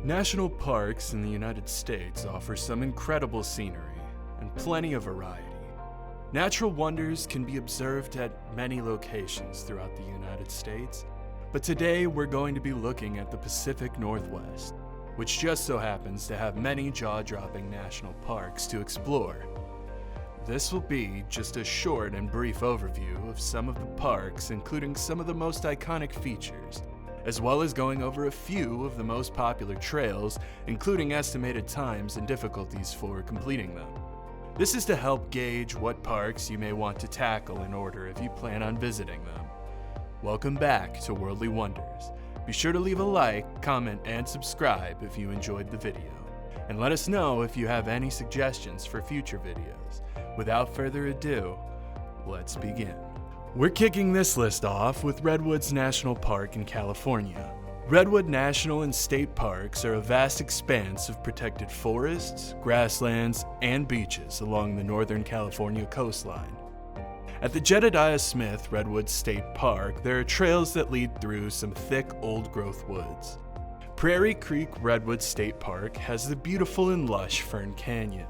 National parks in the United States offer some incredible scenery and plenty of variety. Natural wonders can be observed at many locations throughout the United States, but today we're going to be looking at the Pacific Northwest, which just so happens to have many jaw-dropping national parks to explore. This will be just a short and brief overview of some of the parks, including some of the most iconic features, as well as going over a few of the most popular trails, including estimated times and difficulties for completing them. This is to help gauge what parks you may want to tackle in order if you plan on visiting them. Welcome back to Worldly Wonders. Be sure to leave a like, comment, and subscribe if you enjoyed the video. And let us know if you have any suggestions for future videos. Without further ado, let's begin. We're kicking this list off with Redwoods National Park in California. Redwood National and State Parks are a vast expanse of protected forests, grasslands, and beaches along the Northern California coastline. At the Jedediah Smith Redwood State Park, there are trails that lead through some thick, old-growth woods. Prairie Creek Redwood State Park has the beautiful and lush Fern Canyon.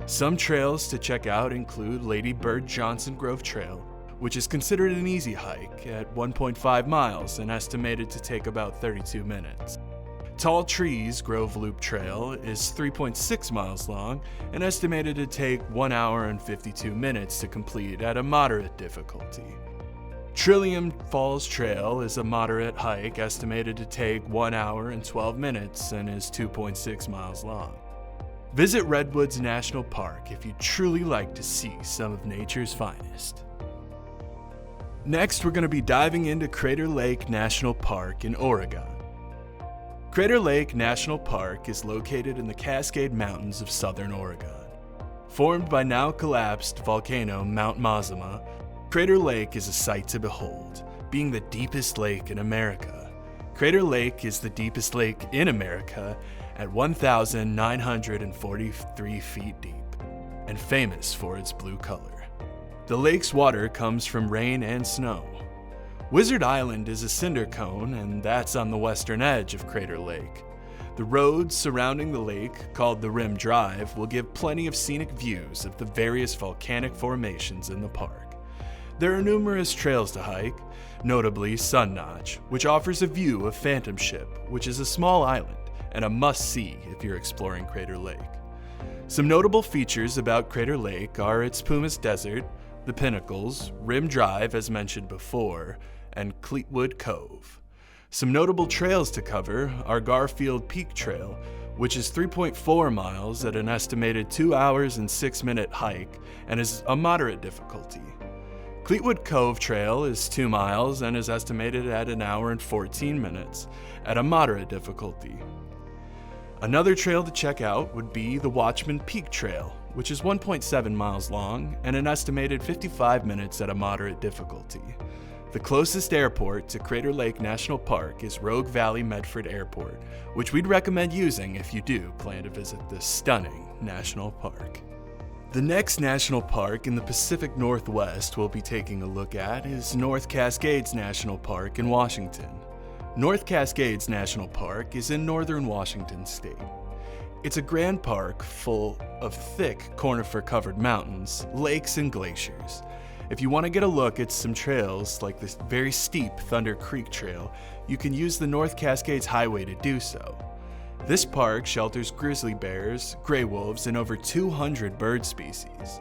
Some trails to check out include Lady Bird Johnson Grove Trail, which is considered an easy hike at 1.5 miles and estimated to take about 32 minutes. Tall Trees Grove Loop Trail is 3.6 miles long and estimated to take 1 hour and 52 minutes to complete at a moderate difficulty. Trillium Falls Trail is a moderate hike estimated to take 1 hour and 12 minutes and is 2.6 miles long. Visit Redwoods National Park if you truly like to see some of nature's finest. Next, we're going to be diving into Crater Lake National Park in Oregon. Crater Lake National Park is located in the Cascade Mountains of southern Oregon. Formed by now collapsed volcano Mount Mazama, Crater Lake is a sight to behold, being the deepest lake in America. Crater Lake is the deepest lake in America at 1,943 feet deep, and famous for its blue color. The lake's water comes from rain and snow. Wizard Island is a cinder cone, and that's on the western edge of Crater Lake. The roads surrounding the lake, called the Rim Drive, will give plenty of scenic views of the various volcanic formations in the park. There are numerous trails to hike, notably Sun Notch, which offers a view of Phantom Ship, which is a small island and a must-see if you're exploring Crater Lake. Some notable features about Crater Lake are its pumice desert, the Pinnacles, Rim Drive as mentioned before, and Cleetwood Cove. Some notable trails to cover are Garfield Peak Trail, which is 3.4 miles at an estimated 2 hours and 6-minute hike and is a moderate difficulty. Cleetwood Cove Trail is 2 miles and is estimated at 1 hour and 14 minutes at a moderate difficulty. Another trail to check out would be the Watchman Peak Trail, which is 1.7 miles long and an estimated 55 minutes at a moderate difficulty. The closest airport to Crater Lake National Park is Rogue Valley Medford Airport, which we'd recommend using if you do plan to visit this stunning national park. The next national park in the Pacific Northwest we'll be taking a look at is North Cascades National Park in Washington. North Cascades National Park is in northern Washington state. It's a grand park full of thick conifer-covered mountains, lakes, and glaciers. If you want to get a look at some trails like this very steep Thunder Creek Trail, you can use the North Cascades Highway to do so. This park shelters grizzly bears, gray wolves, and over 200 bird species.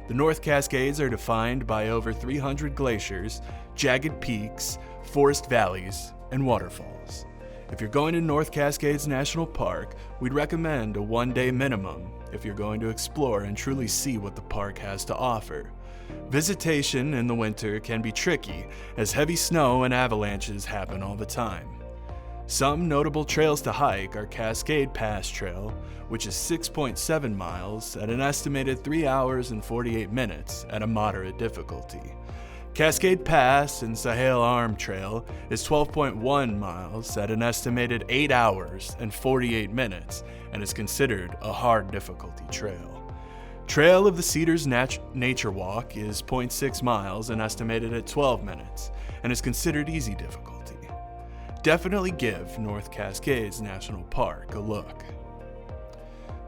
The North Cascades are defined by over 300 glaciers, jagged peaks, forest valleys, and waterfalls. If you're going to North Cascades National Park, we'd recommend a 1-day minimum if you're going to explore and truly see what the park has to offer. Visitation in the winter can be tricky, as heavy snow and avalanches happen all the time. Some notable trails to hike are Cascade Pass Trail, which is 6.7 miles at an estimated 3 hours and 48 minutes at a moderate difficulty. Cascade Pass and Sahale Arm Trail is 12.1 miles at an estimated 8 hours and 48 minutes and is considered a hard difficulty trail. Trail of the Cedars Nature Walk is 0.6 miles and estimated at 12 minutes and is considered easy difficulty. definitely give North Cascades National Park a look.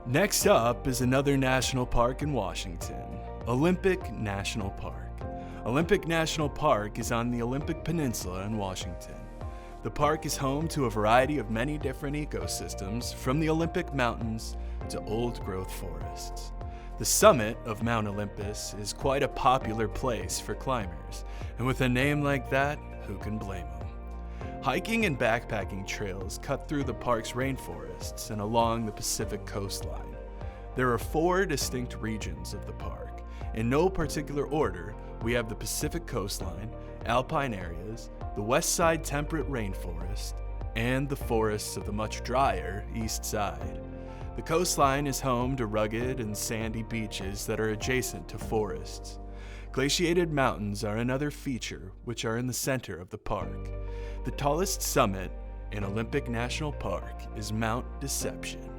Next up is another national park in Washington, Olympic National Park. Olympic National Park is on the Olympic Peninsula in Washington. The park is home to a variety of many different ecosystems, from the Olympic Mountains to old-growth forests. The summit of Mount Olympus is quite a popular place for climbers, and with a name like that, who can blame them? Hiking and backpacking trails cut through the park's rainforests and along the Pacific coastline. There are 4 distinct regions of the park. In no particular order, we have the Pacific coastline, alpine areas, the west side temperate rainforest, and the forests of the much drier east side. The coastline is home to rugged and sandy beaches that are adjacent to forests. Glaciated mountains are another feature, which are in the center of the park. The tallest summit in Olympic National Park is Mount Deception.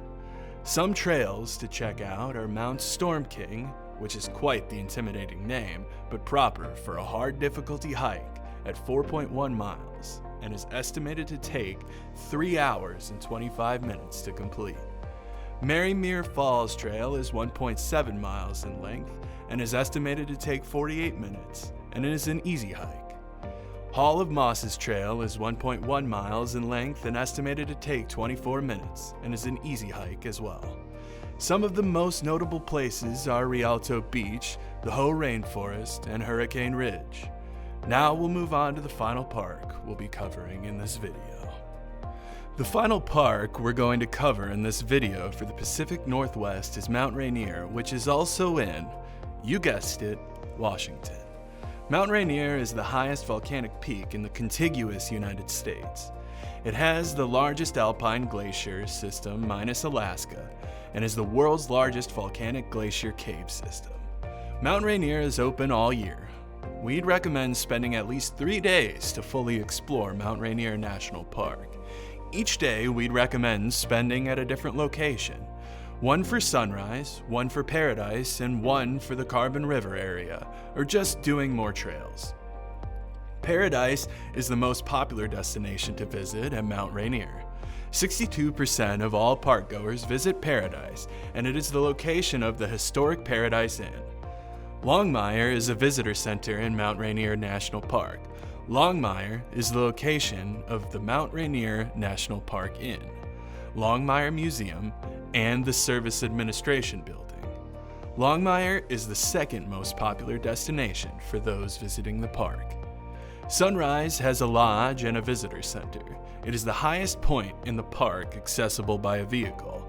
Some trails to check out are Mount Storm King, which is quite the intimidating name, but proper for a hard difficulty hike at 4.1 miles, and is estimated to take 3 hours and 25 minutes to complete. Marymere Falls Trail is 1.7 miles in length and is estimated to take 48 minutes, and it is an easy hike. Hall of Mosses Trail is 1.1 miles in length and estimated to take 24 minutes, and is an easy hike as well. Some of the most notable places are Rialto Beach, the Hoh Rainforest, and Hurricane Ridge. Now we'll move on to the final park we'll be covering in this video. The final park we're going to cover in this video for the Pacific Northwest is Mount Rainier, which is also in, you guessed it, Washington. Mount Rainier is the highest volcanic peak in the contiguous United States. It has the largest alpine glacier system minus Alaska, and is the world's largest volcanic glacier cave system. Mount Rainier is open all year. We'd recommend spending at least 3 days to fully explore Mount Rainier National Park. Each day we'd recommend spending at a different location. One for Sunrise, one for Paradise, and one for the Carbon River area, or just doing more trails. Paradise is the most popular destination to visit at Mount Rainier. 62% of all parkgoers visit Paradise, and it is the location of the historic Paradise Inn. Longmire is a visitor center in Mount Rainier National Park. Longmire is the location of the Mount Rainier National Park Inn, Longmire Museum, and the Service Administration Building. Longmire is the second most popular destination for those visiting the park. Sunrise has a lodge and a visitor center. It is the highest point in the park accessible by a vehicle.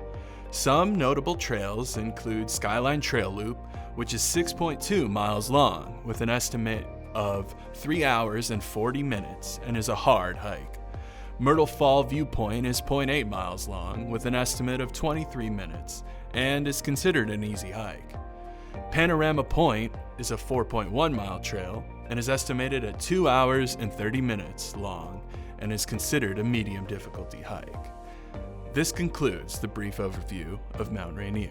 Some notable trails include Skyline Trail Loop, which is 6.2 miles long with an estimate of 3 hours and 40 minutes and is a hard hike. Myrtle Fall Viewpoint is 0.8 miles long with an estimate of 23 minutes and is considered an easy hike. Panorama Point is a 4.1 mile trail and is estimated at 2 hours and 30 minutes long and is considered a medium difficulty hike. This concludes the brief overview of Mount Rainier.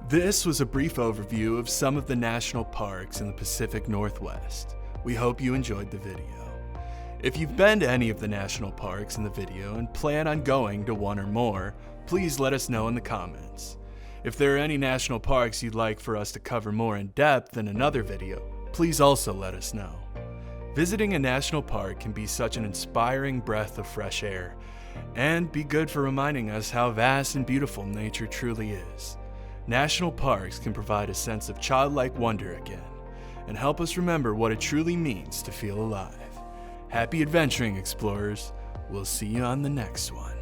This was a brief overview of some of the national parks in the Pacific Northwest. We hope you enjoyed the video. If you've been to any of the national parks in the video and plan on going to one or more, please let us know in the comments. If there are any national parks you'd like for us to cover more in depth in another video, please also let us know. Visiting a national park can be such an inspiring breath of fresh air, and be good for reminding us how vast and beautiful nature truly is. National parks can provide a sense of childlike wonder again, and help us remember what it truly means to feel alive. Happy adventuring, explorers. We'll see you on the next one.